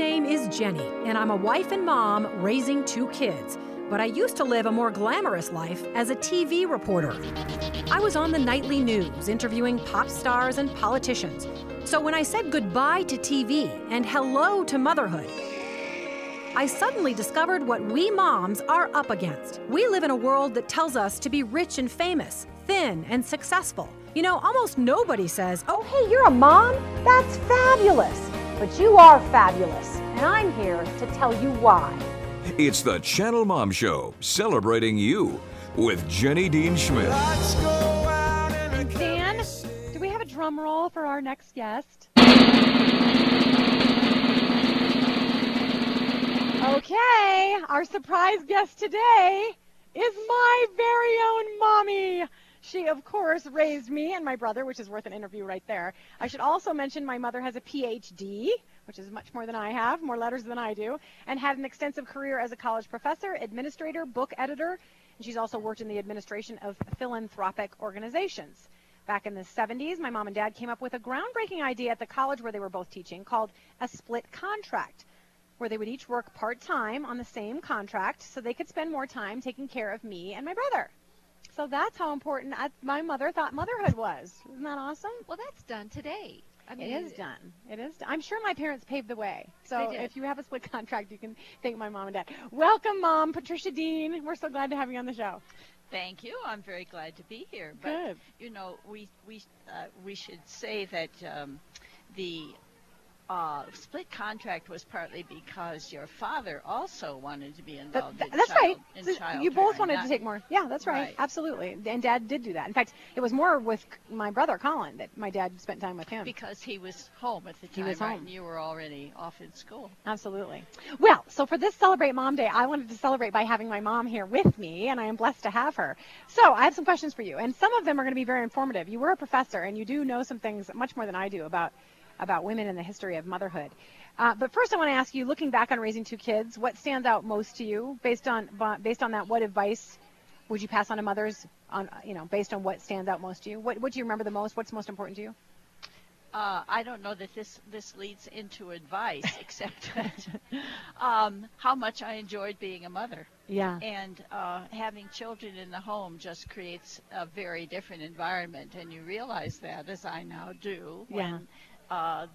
name is Jenny, and I'm a wife and mom raising 2 kids. But I used to live a more glamorous life as a TV reporter. I was on the nightly news interviewing pop stars and politicians. So when I said goodbye to TV and hello to motherhood, I suddenly discovered what we moms are up against. We live in a world that tells us to be rich and famous, thin and successful. You know, almost nobody says, "Oh, hey, you're a mom? That's fabulous." But you are fabulous, and I'm here to tell you why. It's the Channel Mom Show, celebrating you with Jenny Dean Schmidt. Dan, do we have a drum roll for our next guest? Okay, our surprise guest today is my very own mommy. She, of course, raised me and my brother, which is worth an interview right there. I should also mention my mother has a PhD, which is much more than I have, more letters than I do, and had an extensive career as a college professor, administrator, book editor, and she's also worked in the administration of philanthropic organizations. Back in the 70s, my mom and dad came up with a groundbreaking idea at the college where they were both teaching called a split contract, where they would each work part-time on the same contract so they could spend more time taking care of me and my brother. So that's how important my mother thought motherhood was. Isn't that awesome? Well, that's done today. I mean, it is done. It is done. I'm sure my parents paved the way. So if you have a split contract, you can thank my mom and dad. Welcome, Mom, Patricia Dean. We're so glad to have you on the show. Thank you. I'm very glad to be here. But, Good. You know, we should say that the split contract was partly because your father also wanted to be involved that's right. child You both rearing. wanted to take more. Yeah, that's right. Absolutely. And Dad did do that. In fact, it was more with my brother, Colin, that my dad spent time with him. Because he was home at the time, He was right? home. And you were already off in school. Absolutely. Well, so for this Celebrate Mom Day, I wanted to celebrate by having my mom here with me, and I am blessed to have her. So I have some questions for you, and some of them are going to be very informative. You were a professor, and you do know some things much more than I do about women and the history of motherhood. But first I want to ask you, looking back on raising 2 kids, what stands out most to you? Based on that, what advice would you pass on to mothers based on what stands out most to you? What do you remember the most? What's most important to you? I don't know that this leads into advice, except how much I enjoyed being a mother. Yeah. And having children in the home just creates a very different environment, and you realize that, as I now do, when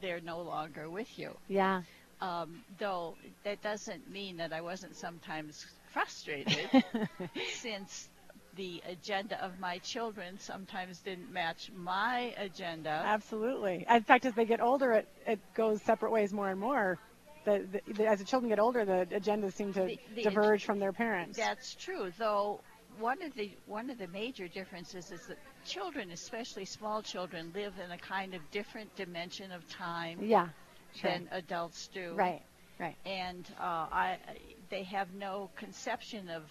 they're no longer with you. Yeah. Though that doesn't mean that I wasn't sometimes frustrated, since the agenda of my children sometimes didn't match my agenda. Absolutely. In fact, as they get older, it goes separate ways more and more. As the children get older, the agendas seem to diverge from their parents. That's true, though. One of the major differences is that children, especially small children, live in a kind of different dimension of time than adults do. Right, right. And they have no conception of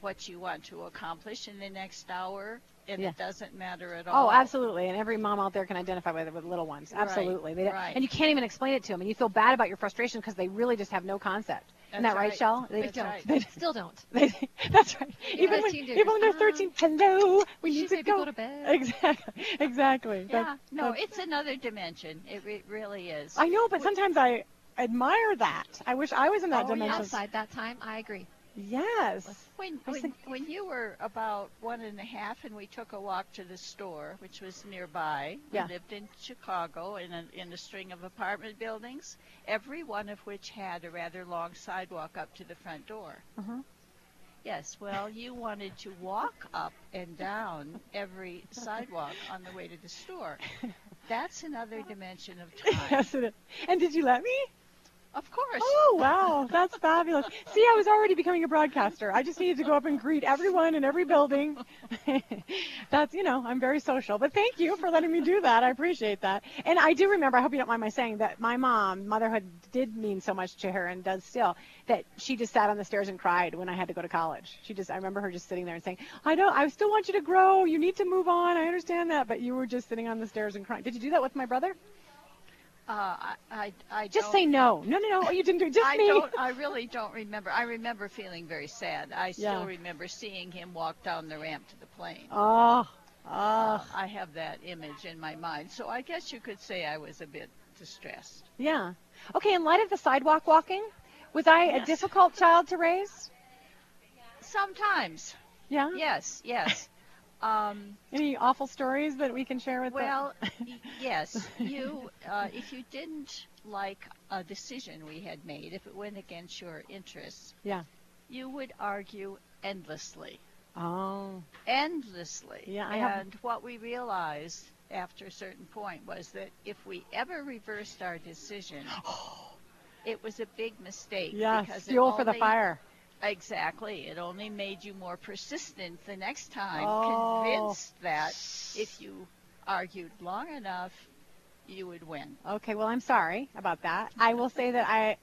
what you want to accomplish in the next hour, and it doesn't matter at all. Oh, absolutely. And every mom out there can identify with little ones. Absolutely. Right. And you can't even explain it to them, and you feel bad about your frustration because they really just have no concept. Isn't that right, Shell? They still don't. That's right. Even when they're 13, hello, we need to go to bed. Exactly. Yeah. It's another dimension. It really is. I know, but sometimes I admire that. I wish I was in that dimension. Outside that time, I agree. Yes. When you were about 1.5 and we took a walk to the store, which was nearby, we lived in Chicago in a string of apartment buildings, every one of which had a rather long sidewalk up to the front door. Yes, well, you wanted to walk up and down every sidewalk on the way to the store. That's another dimension of time. Yes, it is. And did you let me? Of course. Oh, wow. That's fabulous. See, I was already becoming a broadcaster. I just needed to go up and greet everyone in every building. That's, I'm very social. But thank you for letting me do that. I appreciate that. And I do remember, I hope you don't mind my saying, that my mom, motherhood did mean so much to her and does still, that she just sat on the stairs and cried when I had to go to college. I remember her just sitting there and saying, I still want you to grow. You need to move on. I understand that. But you were just sitting on the stairs and crying. Did you do that with my brother? I just say no. No. Oh, you didn't do it. Just me. I really don't remember. I remember feeling very sad. I still remember seeing him walk down the ramp to the plane. Oh, I have that image in my mind. So I guess you could say I was a bit distressed. Yeah. Okay, in light of the sidewalk walking, was I a difficult child to raise? Sometimes. Yeah? Yes. Any awful stories that we can share with yes. You, if you didn't like a decision we had made, if it went against your interests, you would argue endlessly. Oh. Endlessly. Yeah. What we realized after a certain point was that if we ever reversed our decision, it was a big mistake. Yes, because fuel for the fire. Exactly. It only made you more persistent the next time, convinced that if you argued long enough, you would win. Okay, well, I'm sorry about that. I will say that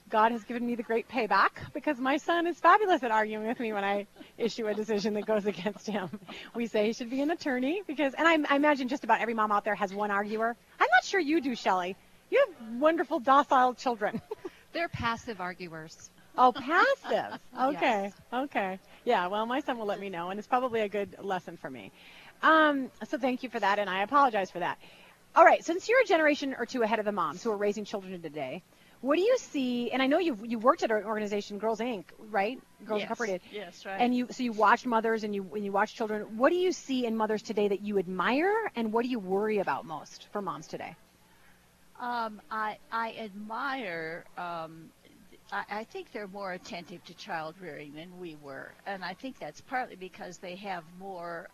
God has given me the great payback because my son is fabulous at arguing with me when I issue a decision that goes against him. We say he should be an attorney and I imagine just about every mom out there has one arguer. I'm not sure you do, Shelley. You have wonderful, docile children. They're passive arguers. Oh, passive. Okay. Yes. Okay. Yeah, well, my son will let me know, and it's probably a good lesson for me. So thank you for that, and I apologize for that. All right, since you're a generation or two ahead of the moms who are raising children today, what do you see, and I know you worked at an organization, Girls Inc., right? Girls Incorporated. Yes, right. And you watched mothers and you watched children. What do you see in mothers today that you admire, and what do you worry about most for moms today? I admire I think they're more attentive to child rearing than we were, and I think that's partly because they have more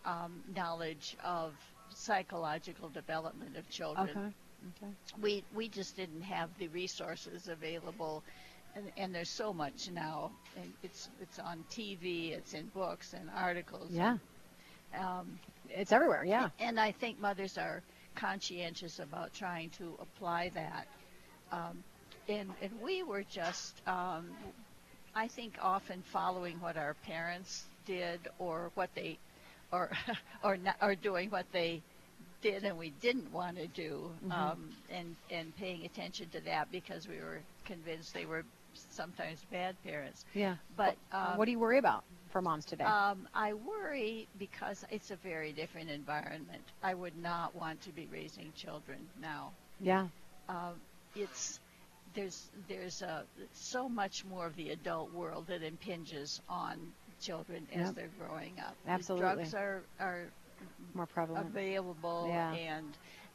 knowledge of psychological development of children. Okay. We just didn't have the resources available, and there's so much now, and it's on TV, it's in books and articles. Yeah. It's everywhere. Yeah. And I think mothers are conscientious about trying to apply that. And we were just, I think, often following what our parents did, or what they, or doing what they did and we didn't want to do, and paying attention to that because we were convinced they were sometimes bad parents. Yeah. But what do you worry about for moms today? I worry because it's a very different environment. I would not want to be raising children now. Yeah. There's so much more of the adult world that impinges on children as they're growing up. Absolutely. The drugs are more prevalent, available,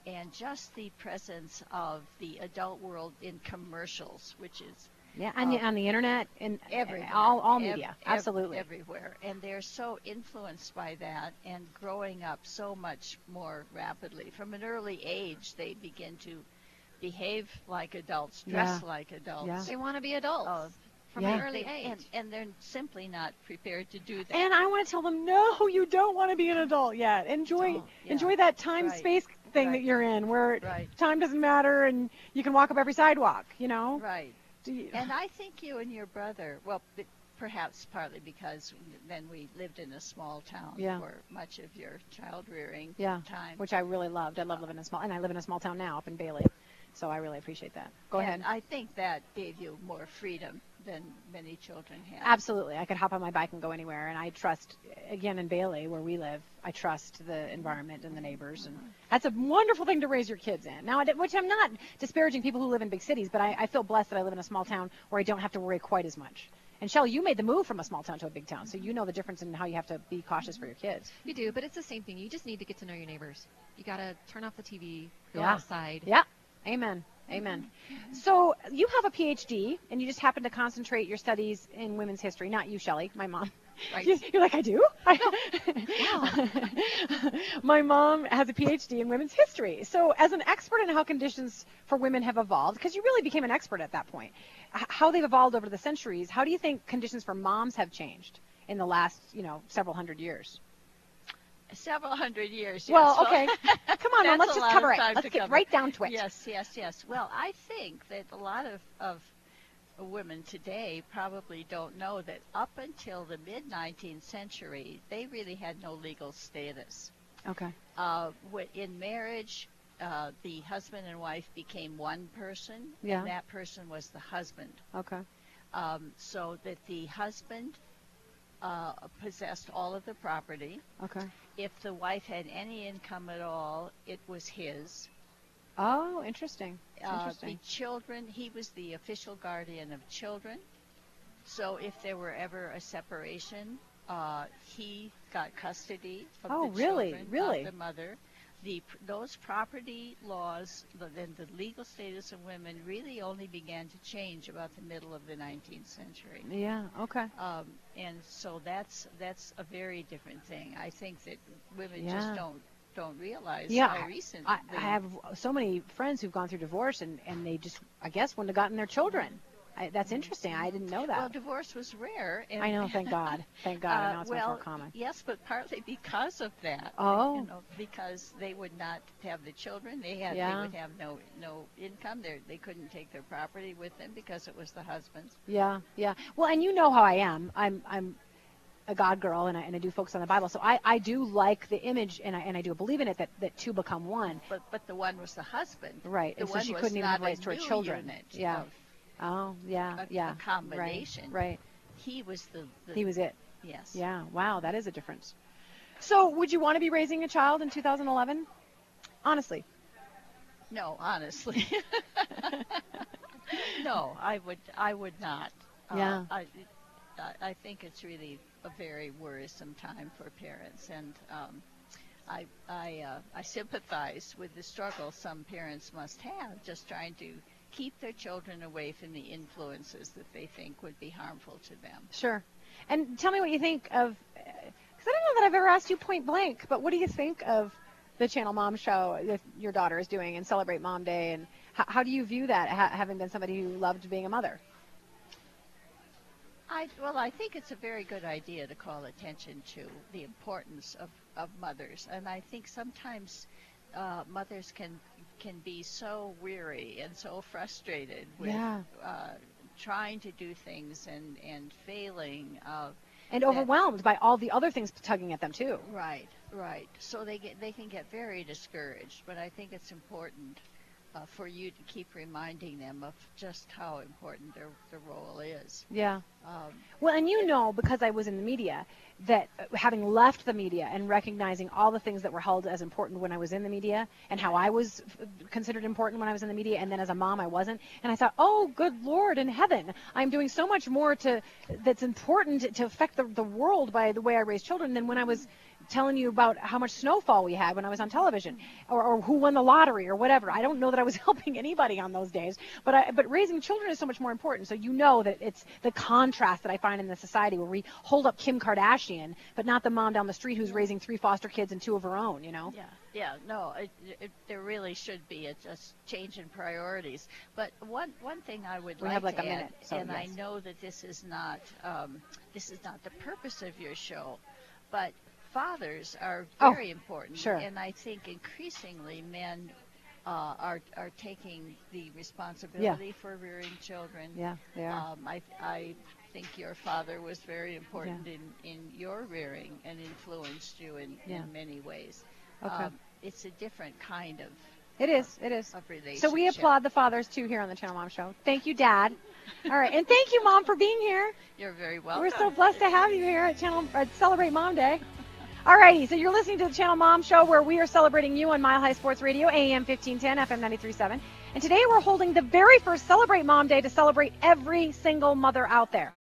and just the presence of the adult world in commercials, which is on the internet and everywhere, all media, absolutely everywhere, and they're so influenced by that and growing up so much more rapidly. From an early age, they begin to behave like adults, dress like adults. Yeah. They want to be adults from an early age. And they're simply not prepared to do that. And I want to tell them, no, you don't want to be an adult yet. Enjoy that time-space thing that you're in, where time doesn't matter and you can walk up every sidewalk, you know? Right. And I think you and your brother, well, perhaps partly because then we lived in a small town for much of your child-rearing time. Which I really loved. I love living in a small, and I live in a small town now up in Bailey. So I really appreciate that. Go ahead. I think that gave you more freedom than many children have. Absolutely. I could hop on my bike and go anywhere. And I trust, again, in Bailey, where we live, I trust the environment and the neighbors. And that's a wonderful thing to raise your kids in. Now, which I'm not disparaging people who live in big cities, but I feel blessed that I live in a small town where I don't have to worry quite as much. And Shelley, you made the move from a small town to a big town, so you know the difference in how you have to be cautious for your kids. You do, but it's the same thing. You just need to get to know your neighbors. You got to turn off the TV, go outside. Yeah. Amen. Amen. So you have a PhD, and you just happen to concentrate your studies in women's history. Not you, Shelley, my mom. Right. You're like, I do? My mom has a PhD in women's history. So as an expert in how conditions for women have evolved, because you really became an expert at that point, how they've evolved over the centuries, how do you think conditions for moms have changed in the last, several hundred years? Several hundred years. Well, okay. Come on, let's just cover it. Let's get right down to it. Yes. Well, I think that a lot of women today probably don't know that up until the mid-19th century, they really had no legal status. Okay. In marriage, the husband and wife became one person, and that person was the husband. Okay. So that the husband possessed all of the property. Okay. if the wife had any income at all, it was his. Oh, interesting. The children, he was the official guardian of children. So if there were ever a separation, he got custody of the children, of the mother. Those property laws and the legal status of women really only began to change about the middle of the 19th century. Yeah, okay. And so that's a very different thing. I think that women just don't realize how recent. I have so many friends who've gone through divorce, and they just, I guess, wouldn't have gotten their children. That's interesting. I didn't know that. Well, divorce was rare. And I know, thank God. Thank God. I know it's much more common. Yes, but partly because of that. Oh. You know, because they would not have the children. They would have no income. They couldn't take their property with them because it was the husband's. Yeah, yeah. Well, and you know how I am. I'm a God girl, and I do focus on the Bible. So I do like the image, and I do believe in it that two become one. But the one was the husband. Right. And so she couldn't even have rights to her children. Yeah. Oh, yeah, a combination. Right. He was He was it. Yes. Yeah. Wow, that is a difference. So, would you want to be raising a child in 2011? Honestly. No, honestly. No, I would not. Yeah. I think it's really a very worrisome time for parents, and I sympathize with the struggle some parents must have just trying to keep their children away from the influences that they think would be harmful to them. Sure. And tell me what you think of, because I don't know that I've ever asked you point blank, but what do you think of the Channel Mom show that your daughter is doing and Celebrate Mom Day, and how do you view that, having been somebody who loved being a mother? I think it's a very good idea to call attention to the importance of mothers, and I think sometimes mothers can be so weary and so frustrated with trying to do things and failing. And overwhelmed by all the other things tugging at them too. Right. So they can get very discouraged, but I think it's important for you to keep reminding them of just how important their role is. Yeah. Well, and you know, because I was in the media, that having left the media and recognizing all the things that were held as important when I was in the media, and how I was considered important when I was in the media, and then as a mom I wasn't, and I thought, oh, good Lord in heaven, I'm doing so much more that's important to affect the world by the way I raise children than when I was telling you about how much snowfall we had when I was on television, or who won the lottery or whatever. I don't know that I was helping anybody on those days, but raising children is so much more important. So you know that it's the contrast that I find in the society where we hold up Kim Kardashian, but not the mom down the street who's raising 3 foster kids and 2 of her own, you know? Yeah, no, there really should be a change in priorities. But one thing I would like to add, minute, so and I know that this is not the purpose of your show, but fathers are very important, sure. And I think increasingly men are taking the responsibility for rearing children. Yeah, they are. I think your father was very important in your rearing and influenced you in many ways. Okay. It's a different kind of It is. Of relationship. So we applaud the fathers too here on the Channel Mom Show. Thank you, Dad. All right, and thank you, Mom, for being here. You're very welcome. We're so blessed to have you here at Celebrate Mom Day. All righty, so you're listening to the Channel Mom Show, where we are celebrating you on Mile High Sports Radio, AM 1510, FM 93.7. And today we're holding the very first Celebrate Mom Day to celebrate every single mother out there.